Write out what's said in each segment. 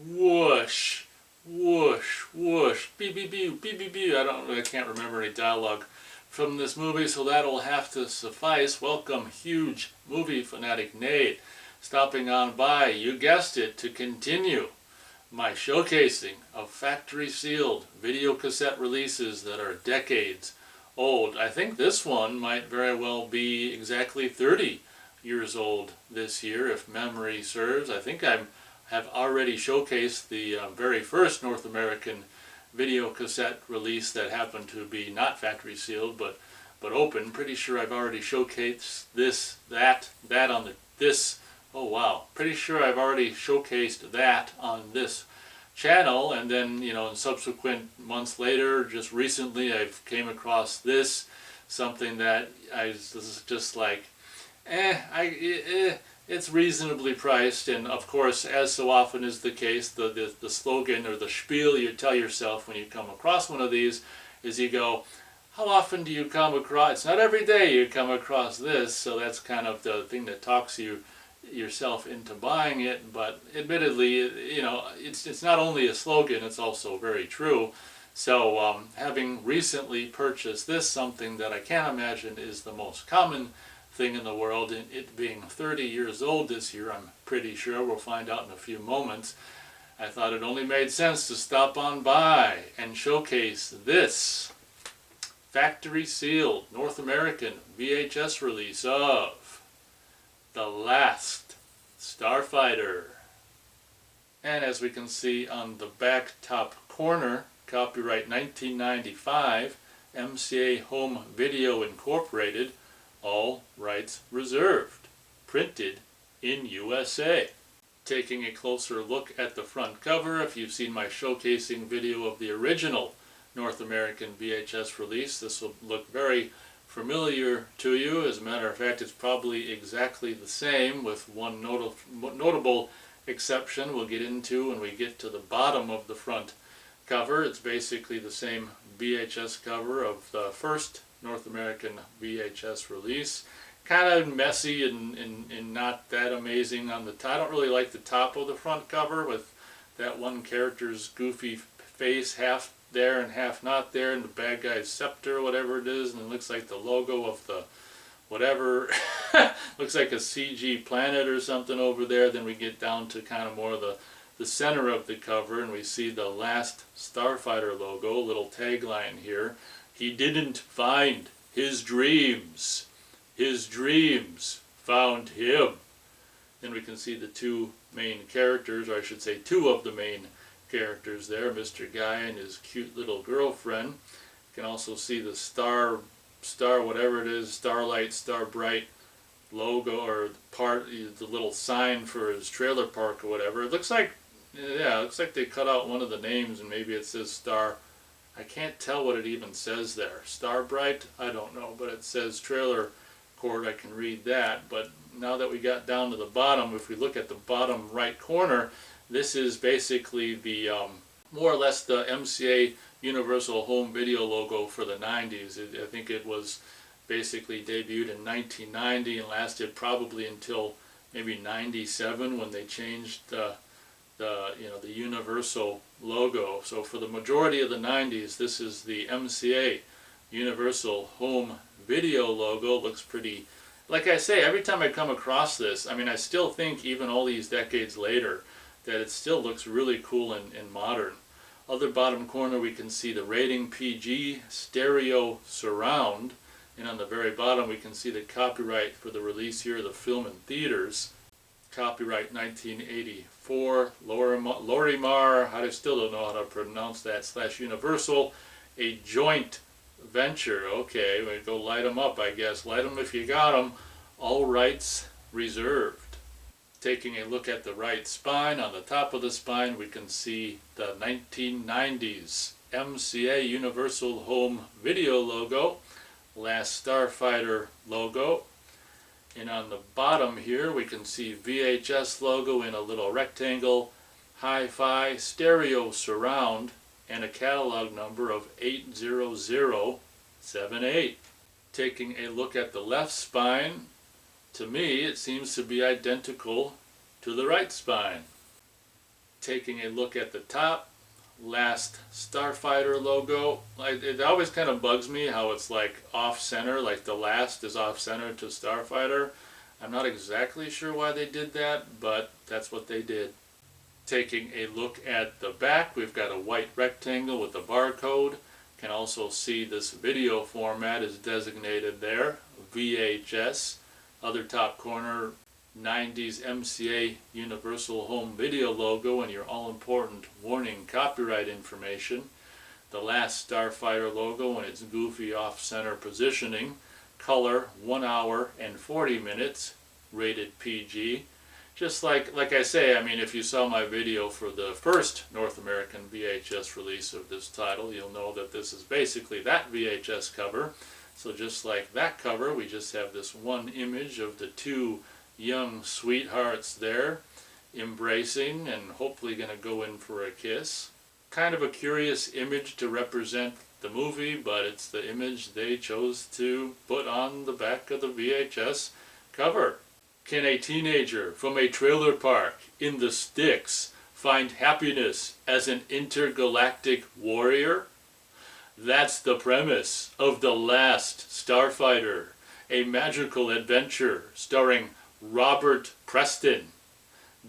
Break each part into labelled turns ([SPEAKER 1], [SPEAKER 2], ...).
[SPEAKER 1] whoosh, whoosh, whoosh, beep, beep, beep, beep, beep, beep. I can't remember any dialogue from this movie, so that'll have to suffice. Welcome, huge movie fanatic Nate, stopping on by, you guessed it, to continue my showcasing of factory sealed video cassette releases that are decades old. I think this one might very well be exactly 30 years old this year, if memory serves. I think I have already showcased the very first North American video cassette release that happened to be not factory sealed but open. Pretty sure I've already showcased that on this. Oh wow, pretty sure I've already showcased that on this channel, and then in subsequent months later, just recently, I've came across this, something that this is just like, it's reasonably priced, and of course, as so often is the case, the slogan or the spiel you tell yourself when you come across one of these is you go, how often do you come across? It's not every day you come across this, so that's kind of the thing that talks you yourself into buying it. But admittedly, it's not only a slogan, it's also very true. So having recently purchased this, something that I can't imagine is the most common thing in the world, and it being 30 years old this year, I'm pretty sure, we'll find out in a few moments, I thought it only made sense to stop on by and showcase this factory sealed North American VHS release of The Last Starfighter. And as we can see on the back top corner, copyright 1995, MCA Home Video Incorporated, all rights reserved, printed in USA. Taking a closer look at the front cover, if you've seen my showcasing video of the original North American VHS release, this will look very familiar to you. As a matter of fact, it's probably exactly the same, with one notable exception we'll get into when we get to the bottom of the front cover. It's basically the same VHS cover of the first North American VHS release. Kind of messy and not that amazing on the top. I don't really like the top of the front cover with that one character's goofy face, half there and half not there, and the bad guy's scepter, whatever it is, and it looks like the logo of the whatever, looks like a CG planet or something over there. Then we get down to kind of more the center of the cover, and we see the Last Starfighter logo, little tagline here. He didn't find his dreams found him. Then we can see the two main characters, or I should say two of the main characters there, Mr. Guy and his cute little girlfriend. You can also see the star whatever it is, Starlight, Starbright logo, or the little sign for his trailer park or whatever. It looks like, yeah, it looks like they cut out one of the names and maybe it says Star. I can't tell what it even says there. Starbright? I don't know, but it says trailer court. I can read that. But now that we got down to the bottom, if we look at the bottom right corner, this is basically the more or less the MCA Universal Home Video logo for the 90s. I think it was basically debuted in 1990 and lasted probably until maybe 97 when they changed the Universal logo. So for the majority of the 90s, this is the MCA Universal Home Video logo. Looks pretty, like I say, every time I come across this, I mean, I still think even all these decades later that it still looks really cool and modern. Other bottom corner we can see the rating PG stereo surround, and on the very bottom we can see the copyright for the release here of the film in theaters. Copyright 1984, Lorimar, I still don't know how to pronounce that, / Universal, a joint venture. Okay, we go light them up, I guess. Light them if you got them. All rights reserved. Taking a look at the right spine, on the top of the spine we can see the 1990s MCA Universal Home Video logo, Last Starfighter logo, and on the bottom here we can see VHS logo in a little rectangle, hi-fi stereo surround, and a catalog number of 80078. Taking a look at the left spine, to me it seems to be identical to the right spine. Taking a look at the top, Last Starfighter logo. It always kind of bugs me how it's like off-center, like the last is off-center to Starfighter. I'm not exactly sure why they did that, but that's what they did. Taking a look at the back, we've got a white rectangle with a barcode. Can also see this video format is designated there, VHS. Other top corner, 90s MCA Universal Home Video logo and your all-important warning copyright information. The Last Starfighter logo and its goofy off-center positioning. Color 1 hour and 40 minutes, rated PG. Just like I say, I mean, if you saw my video for the first North American VHS release of this title, you'll know that this is basically that VHS cover. So just like that cover, we just have this one image of the two young sweethearts there, embracing and hopefully going to go in for a kiss. Kind of a curious image to represent the movie, but it's the image they chose to put on the back of the VHS cover. Can a teenager from a trailer park in the sticks find happiness as an intergalactic warrior? That's the premise of The Last Starfighter, a magical adventure starring Robert Preston,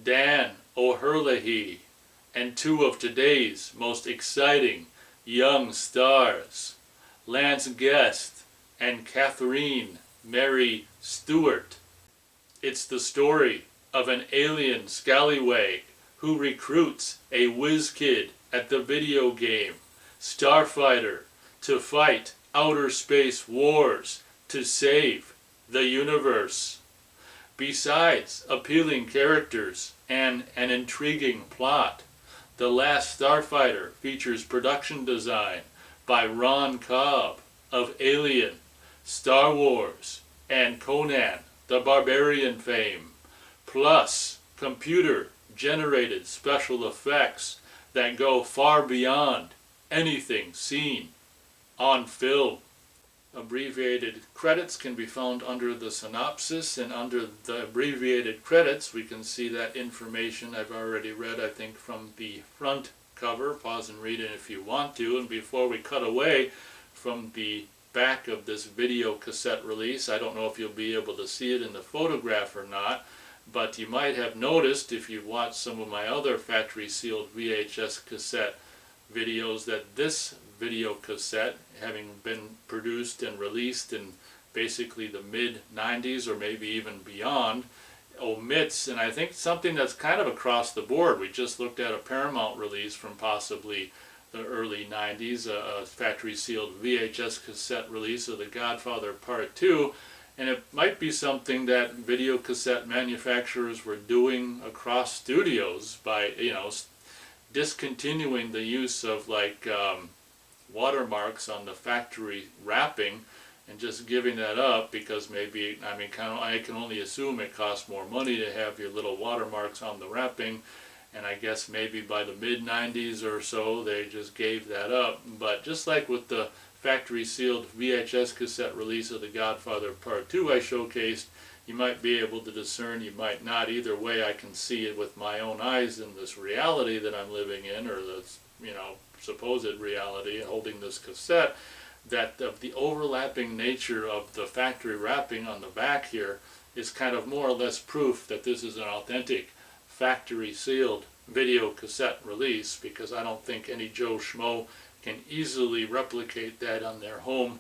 [SPEAKER 1] Dan O'Herlihy, and two of today's most exciting young stars, Lance Guest and Catherine Mary Stewart. It's the story of an alien scallywag who recruits a whiz kid at the video game Starfighter to fight outer space wars to save the universe. Besides appealing characters and an intriguing plot, The Last Starfighter features production design by Ron Cobb of Alien, Star Wars, and Conan the Barbarian fame, plus computer-generated special effects that go far beyond anything seen on film. Abbreviated credits can be found under the synopsis, and under the abbreviated credits we can see that information I've already read, I think, from the front cover. Pause and read it if you want to. And before we cut away from the back of this video cassette release, I don't know if you'll be able to see it in the photograph or not, but you might have noticed if you've watched some of my other factory sealed VHS cassette videos that this video cassette, having been produced and released in basically the mid-90s or maybe even beyond, omits, and I think something that's kind of across the board. We just looked at a Paramount release from possibly the early 90s, a factory sealed VHS cassette release of The Godfather Part 2, and it might be something that video cassette manufacturers were doing across studios by, discontinuing the use of watermarks on the factory wrapping and just giving that up because maybe, I can only assume it costs more money to have your little watermarks on the wrapping, and I guess maybe by the mid-90s or so they just gave that up. But just like with the factory sealed VHS cassette release of The Godfather Part 2 I showcased, you might be able to discern, you might not. Either way, I can see it with my own eyes in this reality that I'm living in, or this, supposed reality, holding this cassette, that the overlapping nature of the factory wrapping on the back here is kind of more or less proof that this is an authentic factory sealed video cassette release, because I don't think any Joe Schmo can easily replicate that on their home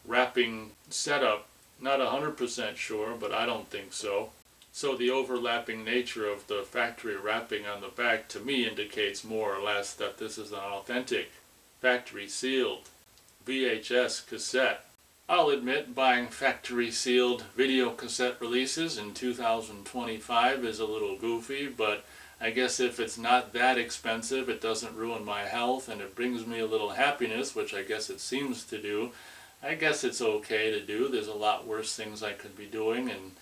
[SPEAKER 1] wrapping setup. Not 100% sure, but I don't think so. So the overlapping nature of the factory wrapping on the back to me indicates more or less that this is an authentic factory sealed VHS cassette. I'll admit buying factory sealed video cassette releases in 2025 is a little goofy, but I guess if it's not that expensive, it doesn't ruin my health, and it brings me a little happiness, which I guess it seems to do, I guess it's okay to do. There's a lot worse things I could be doing and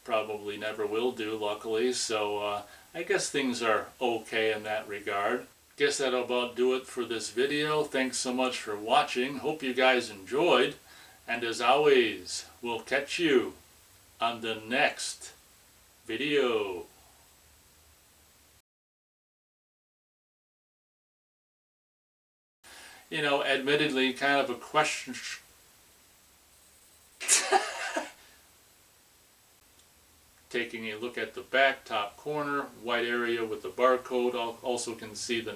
[SPEAKER 1] probably never will do, luckily, so I guess things are okay in that regard. Guess that'll about do it for this video. Thanks so much for watching. Hope you guys enjoyed, and as always, we'll catch you on the next video. you know, admittedly kind of a question. Taking a look at the back top corner, white area with the barcode, also can see the